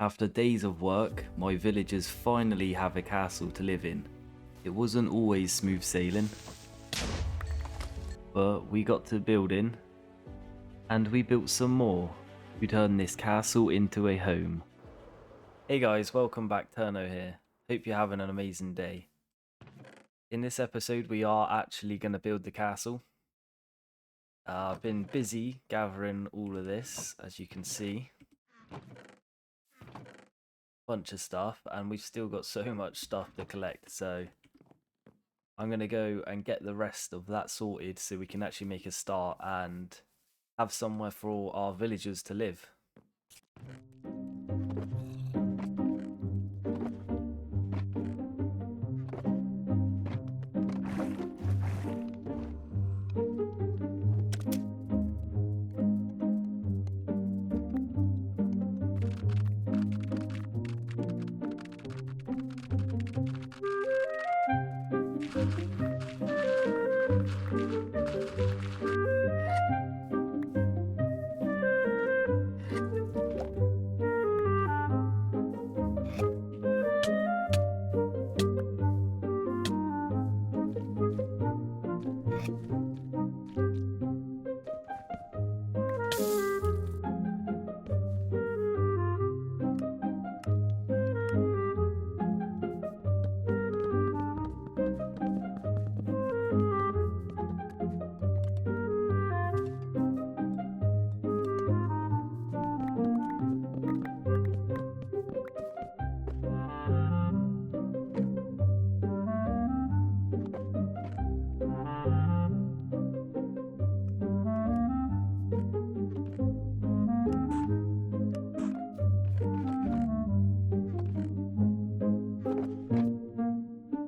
After days of work, my villagers finally have a castle to live in. It wasn't always smooth sailing, but we got to building, and we built some more to turn this castle into a home. Hey guys, welcome back, Turno here. Hope you're having an amazing day. In this episode, we are actually going to build the castle. I've been busy gathering all of this, as you can see. Bunch of stuff, and we've still got so much stuff to collect, so I'm going to go and get the rest of that sorted so we can actually make a start and have somewhere for all our villagers to live.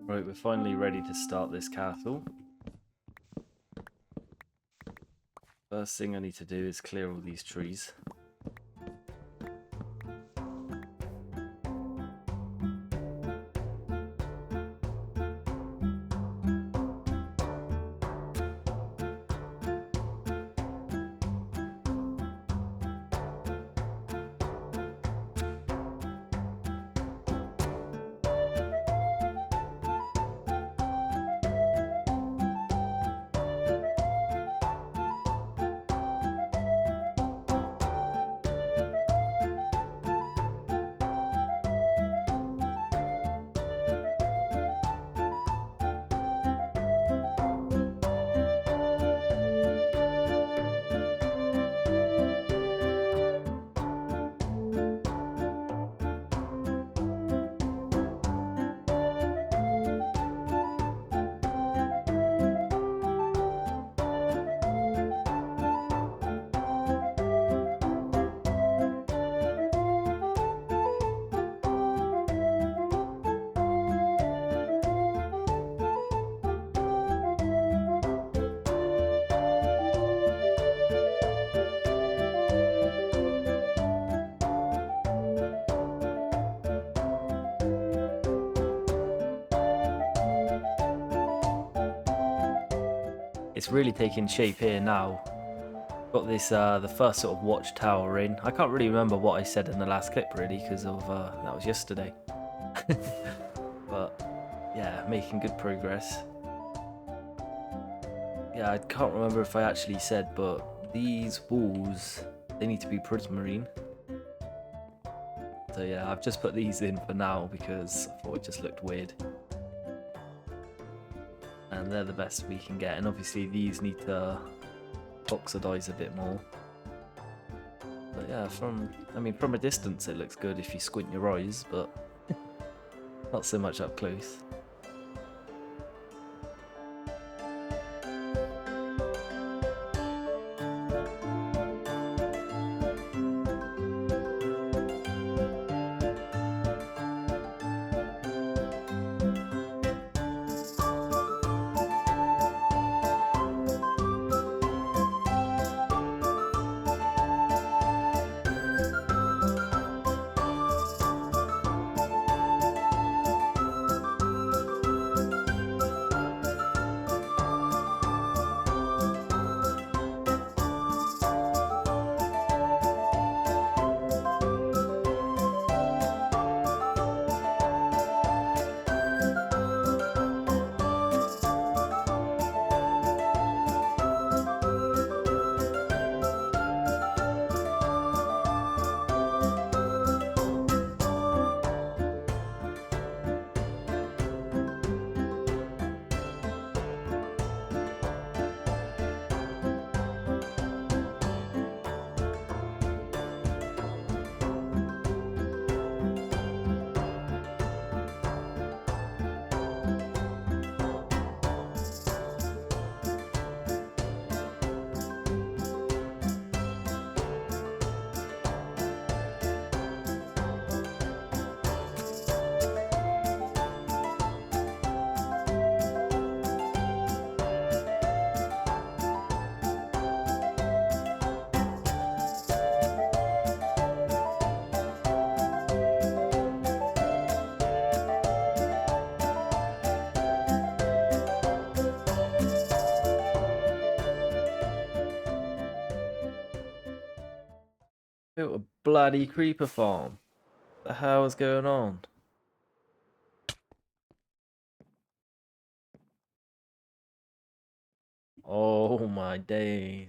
Right, we're finally ready to start this castle. First thing I need to do is clear all these trees. It's really taking shape here now. Got this, the first sort of watchtower in. I can't really remember what I said in the last clip really, because of that was yesterday. But yeah, making good progress. Yeah, I can't remember if I actually said, but these walls, they need to be prismarine. So yeah, I've just put these in for now because I thought it just looked weird. And they're the best we can get, and obviously these need to oxidize a bit more. But yeah, from a distance it looks good if you squint your eyes, but not so much up close. Built a bloody creeper farm. What the hell is going on? Oh my days.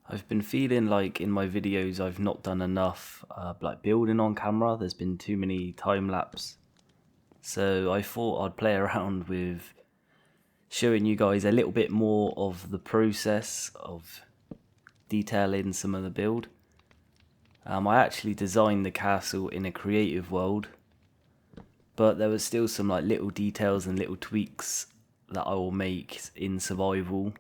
I've been feeling like in my videos I've not done enough like building on camera. There's been too many time lapse. So I thought I'd play around with showing you guys a little bit more of the process of detailing some of the build. I actually designed the castle in a creative world, but there was still some like little details and little tweaks that I will make in survival.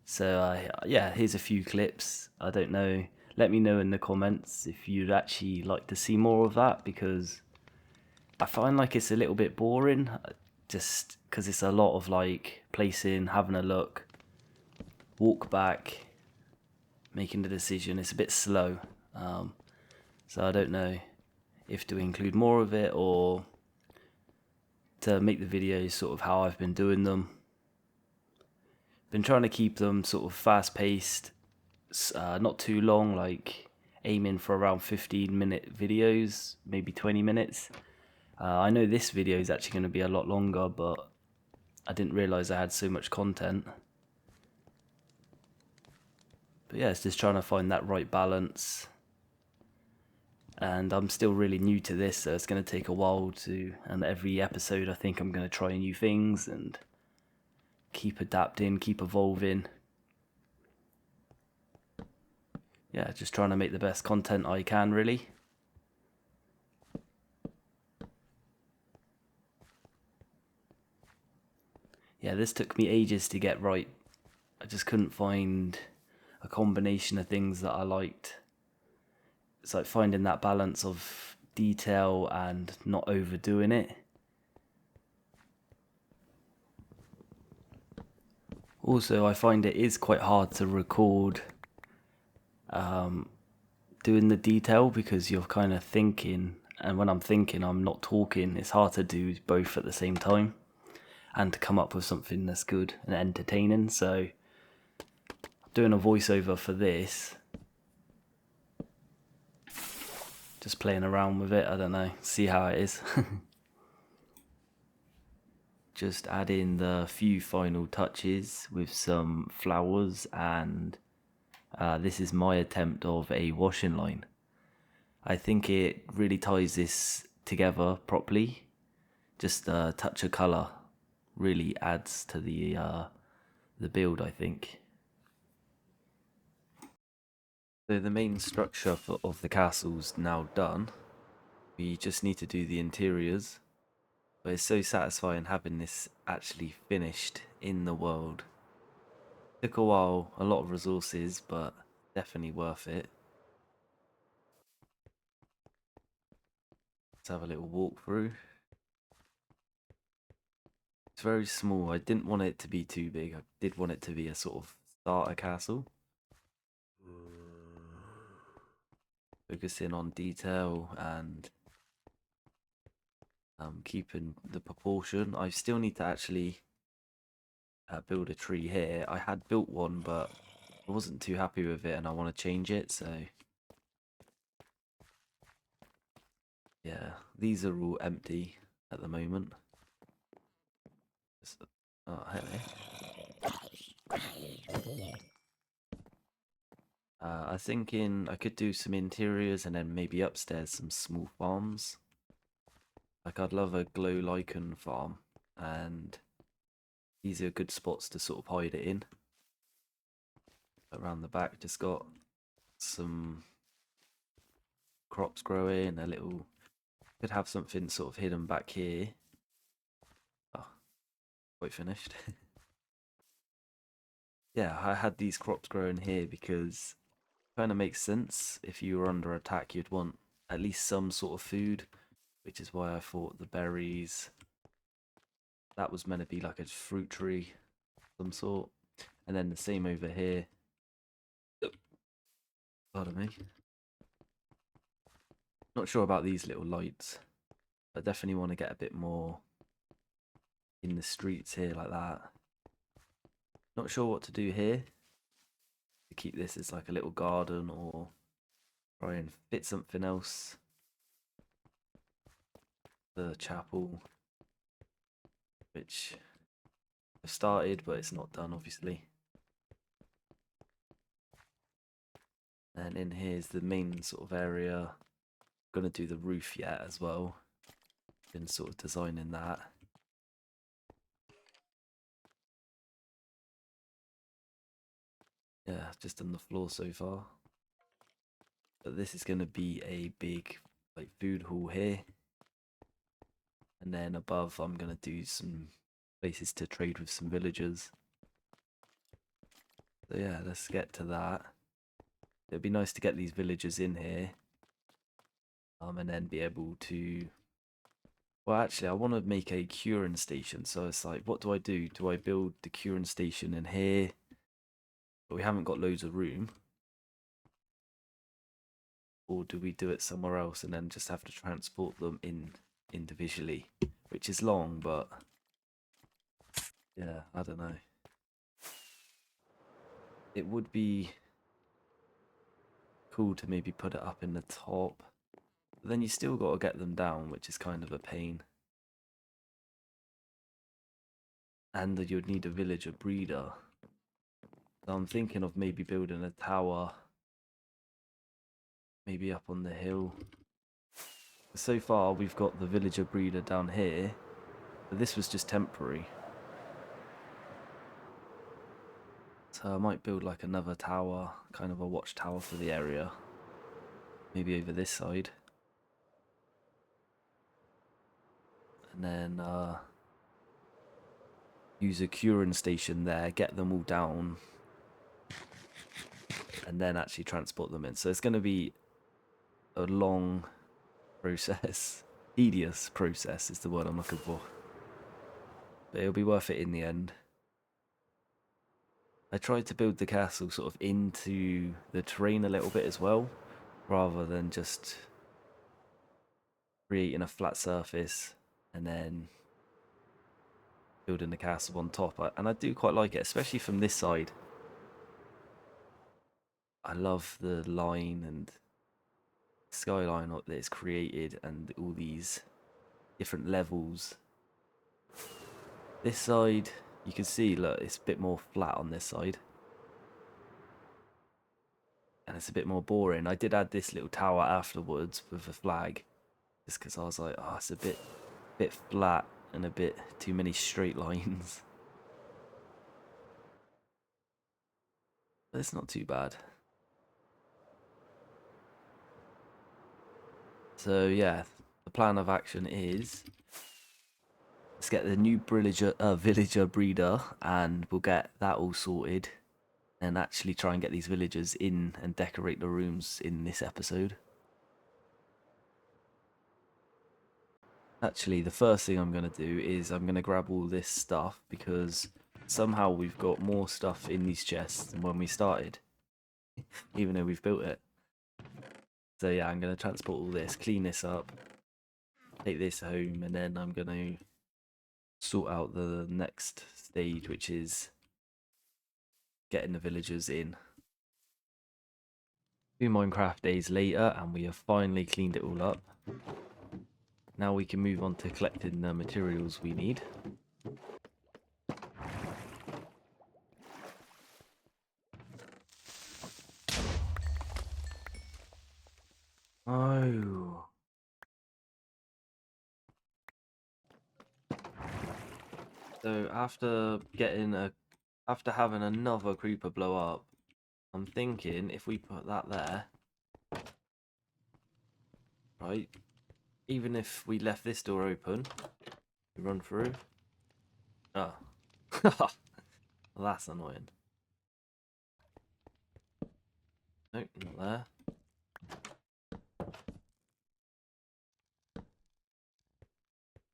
So yeah, here's a few clips. I don't know, let me know in the comments if you'd actually like to see more of that, because I find like it's a little bit boring, just because it's a lot of like placing, having a look, walk back, making the decision. It's a bit slow, so I don't know if to include more of it or to make the videos sort of how I've been doing them. Been trying to keep them sort of fast paced, not too long, like aiming for around 15-minute videos, maybe 20 minutes. I know this video is actually going to be a lot longer, but I didn't realise I had so much content. But yeah, it's just trying to find that right balance. And I'm still really new to this, so it's going to take a while to, and every episode I think I'm going to try new things and keep adapting, keep evolving. Yeah, just trying to make the best content I can, really. Yeah, this took me ages to get right. I just couldn't find a combination of things that I liked. It's like finding that balance of detail and not overdoing it. Also, I find it is quite hard to record doing the detail, because you're kind of thinking, and when I'm thinking I'm not talking. It's hard to do both at the same time and to come up with something that's good and entertaining. So doing a voiceover for this, just playing around with it, I don't know, see how it is. Just add in the few final touches with some flowers, and this is my attempt of a washing line. I think it really ties this together properly. Just a touch of colour really adds to the build, I think. So the main structure of the castle's now done. We just need to do the interiors. But it's so satisfying having this actually finished in the world. Took a while, a lot of resources, but definitely worth it. Let's have a little walk through. It's very small. I didn't want it to be too big. I did want it to be a sort of starter castle. Focusing on detail and keeping the proportion. I still need to actually build a tree here. I had built one, but I wasn't too happy with it and I want to change it, so yeah, these are all empty at the moment. Oh, hey. I was thinking I could do some interiors and then maybe upstairs some small farms. Like, I'd love a glow lichen farm, and these are good spots to sort of hide it in. Around the back, just got some crops growing, a little, could have something sort of hidden back here. Oh, quite finished. Yeah, I had these crops growing here because it kind of makes sense. If you were under attack, you'd want at least some sort of food, which is why I thought the berries, that was meant to be like a fruit tree of some sort. And then the same over here. Pardon me. Not sure about these little lights. I definitely want to get a bit more in the streets here like that. Not sure what to do here. To keep this as like a little garden or try and fit something else. The chapel, which I've started, but it's not done, obviously. And in here's the main sort of area. I'm gonna do the roof yet as well. Been sort of designing that. Yeah, just done the floor so far. But this is gonna be a big like food hall here. And then above I'm gonna do some places to trade with some villagers. So yeah, let's get to that. It'd be nice to get these villagers in here. And then be able to... Well, actually, I want to make a curing station. So it's like, what do I do? Do I build the curing station in here? But we haven't got loads of room. Or do we do it somewhere else and then just have to transport them in individually? Which is long, but... Yeah, I don't know. It would be cool to maybe put it up in the top. But then you still got to get them down, which is kind of a pain. And you'd need a villager breeder. So I'm thinking of maybe building a tower. Maybe up on the hill. So far we've got the villager breeder down here. But this was just temporary. So I might build like another tower, kind of a watchtower for the area. Maybe over this side. And then use a curing station there, get them all down. And then actually transport them in. So it's going to be a long process. Tedious process is the word I'm looking for. But it'll be worth it in the end. I tried to build the castle sort of into the terrain a little bit as well, rather than just creating a flat surface and then building the castle on top. And I do quite like it, especially from this side. I love the line and skyline that it's created and all these different levels. This side, you can see, look, it's a bit more flat on this side. And it's a bit more boring. I did add this little tower afterwards with a flag. Just because I was like, oh, it's a bit flat and a bit too many straight lines. But it's not too bad. So yeah, the plan of action is... Let's get the new villager breeder and we'll get that all sorted. And actually try and get these villagers in and decorate the rooms in this episode. Actually, the first thing I'm going to do is I'm going to grab all this stuff because somehow we've got more stuff in these chests than when we started, even though we've built it. So yeah, I'm going to transport all this, clean this up, take this home, and then I'm going to sort out the next stage, which is getting the villagers in. 2 Minecraft days later, and we have finally cleaned it all up. Now we can move on to collecting the materials we need. Oh. So after having another creeper blow up, I'm thinking if we put that there, right? Even if we left this door open, we run through. Oh. Well, that's annoying. Nope, not there.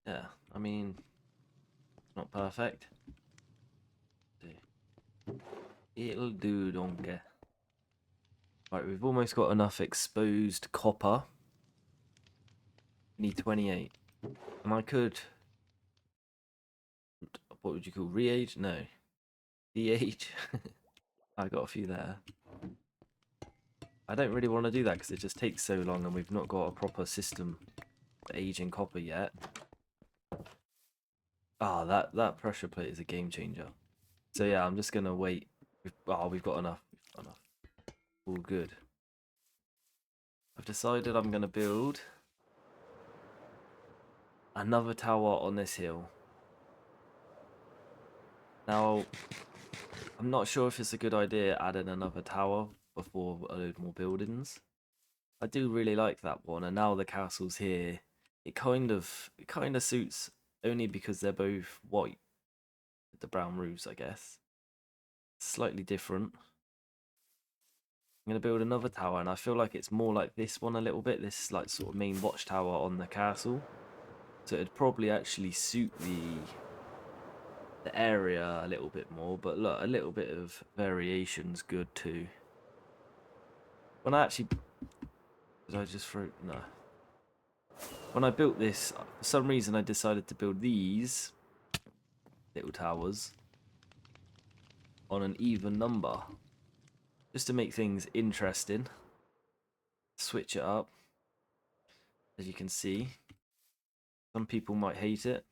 Yeah, I mean, it's not perfect. It'll do, donkey. Right, we've almost got enough exposed copper Need 28. And I could, what would you call, re-age? No. De-age? I got a few there. I don't really want to do that because it just takes so long and we've not got a proper system for aging copper yet. Ah, that pressure plate is a game changer. So yeah, I'm just going to wait. We've got enough. We've got enough. All good. I've decided I'm going to build another tower on this hill. Now, I'm not sure if it's a good idea adding another tower before a load more buildings. I do really like that one, and now the castle's here. It kind of suits only because they're both white with the brown roofs, I guess. Slightly different. I'm gonna build another tower, and I feel like it's more like this one a little bit. This like sort of main watchtower on the castle, so it'd probably actually suit the area a little bit more. But look, a little bit of variation's good too. When I actually did I just throw no. When I built this, for some reason I decided to build these little towers on an even number, just to make things interesting. Switch it up. As you can see, some people might hate it.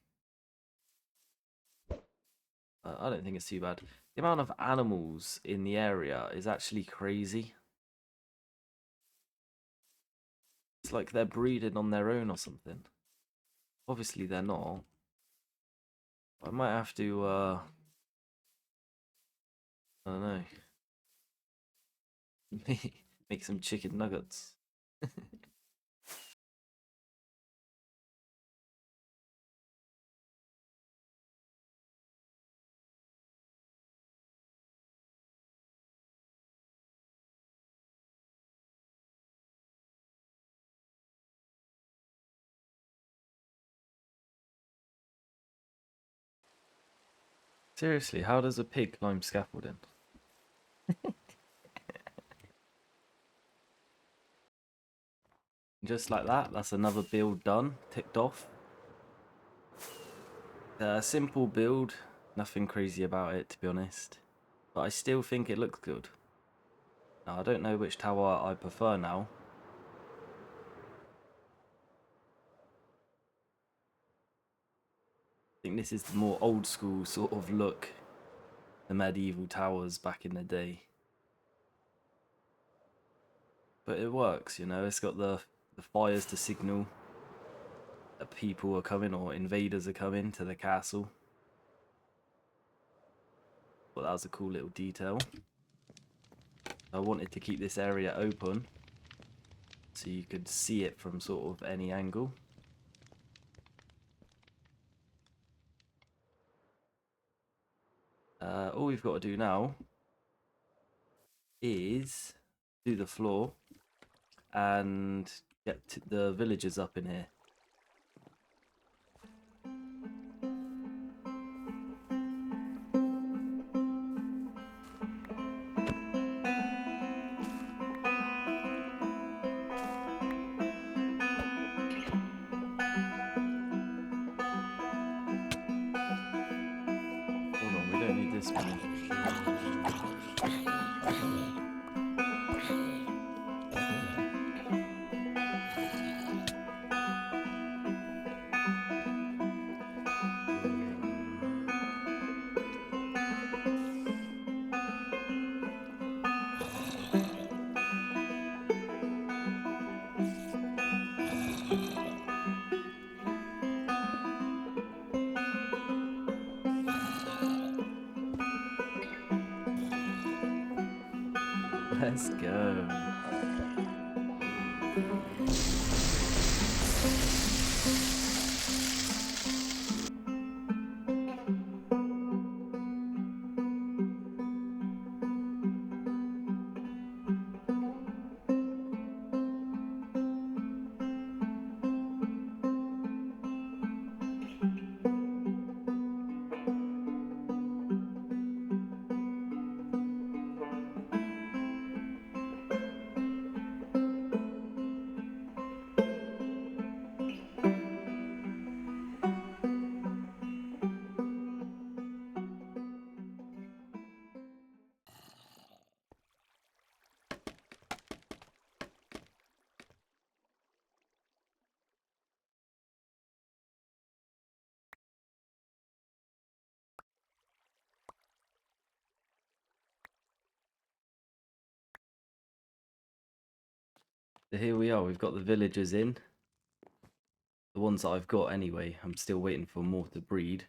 I don't think it's too bad. The amount of animals in the area is actually crazy. It's like they're breeding on their own or something. Obviously they're not. I might have to, I don't know, make some chicken nuggets. Seriously, how does a pig climb scaffolding? Just like that, that's another build done, ticked off. Simple build, nothing crazy about it to be honest, but I still think it looks good. Now I don't know which tower I prefer now. I think this is the more old school sort of look, the medieval towers back in the day. But it works, you know, it's got the fires to signal that people are coming or invaders are coming to the castle. But that was a cool little detail. I wanted to keep this area open so you could see it from sort of any angle. All we've got to do now is do the floor and get the villagers up in here. Hold on, we don't need this one. Let's go. So here we are, we've got the villagers in. The ones that I've got anyway, I'm still waiting for more to breed.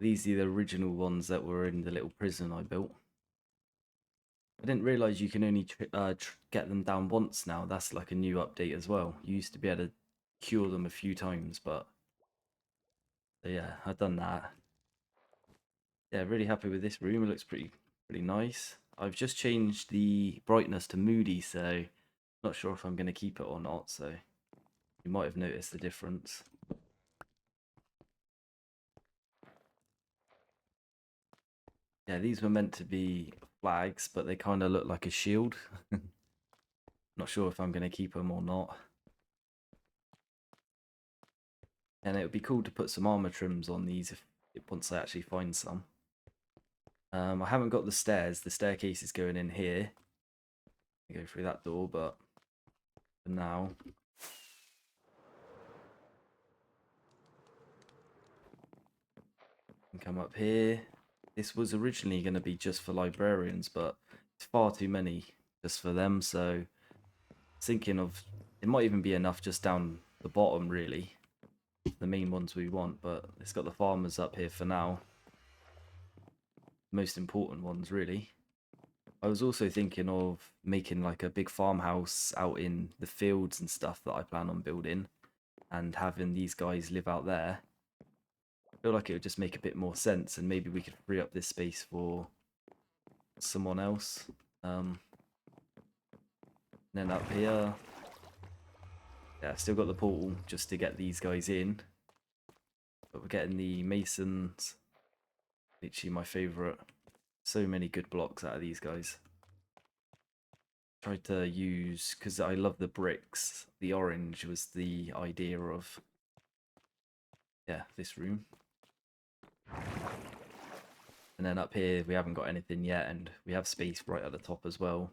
These are the original ones that were in the little prison I built. I didn't realise you can only get them down once now. That's like a new update as well. You used to be able to cure them a few times, but yeah, I've done that. Yeah, really happy with this room. It looks pretty nice. I've just changed the brightness to moody, so not sure if I'm going to keep it or not. So you might have noticed the difference. Yeah, these were meant to be flags, but they kind of look like a shield. Not sure if I'm going to keep them or not. And it would be cool to put some armor trims on these once I actually find some. I haven't got the stairs. The staircase is going in here. I go through that door, but for now. Come up here. This was originally going to be just for librarians, but it's far too many just for them, so thinking of it might even be enough just down the bottom, really, the main ones we want, but it's got the farmers up here for now. Most important ones, really. I was also thinking of making like a big farmhouse out in the fields and stuff that I plan on building, and having these guys live out there. I feel like it would just make a bit more sense, and maybe we could free up this space for someone else. Then up here, yeah, still got the portal just to get these guys in, but we're getting the masons. Literally my favourite. So many good blocks out of these guys. Tried to use, because I love the bricks, the orange was the idea of, yeah, this room. And then up here we haven't got anything yet, and we have space right at the top as well.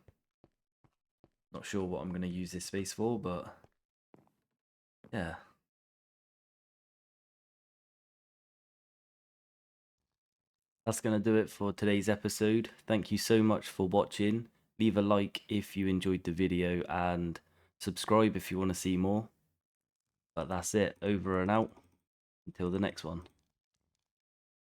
Not sure what I'm going to use this space for, but yeah. That's going to do it for today's episode. Thank you so much for watching. Leave a like if you enjoyed the video, and subscribe if you want to see more. But that's it, over and out. Until the next one.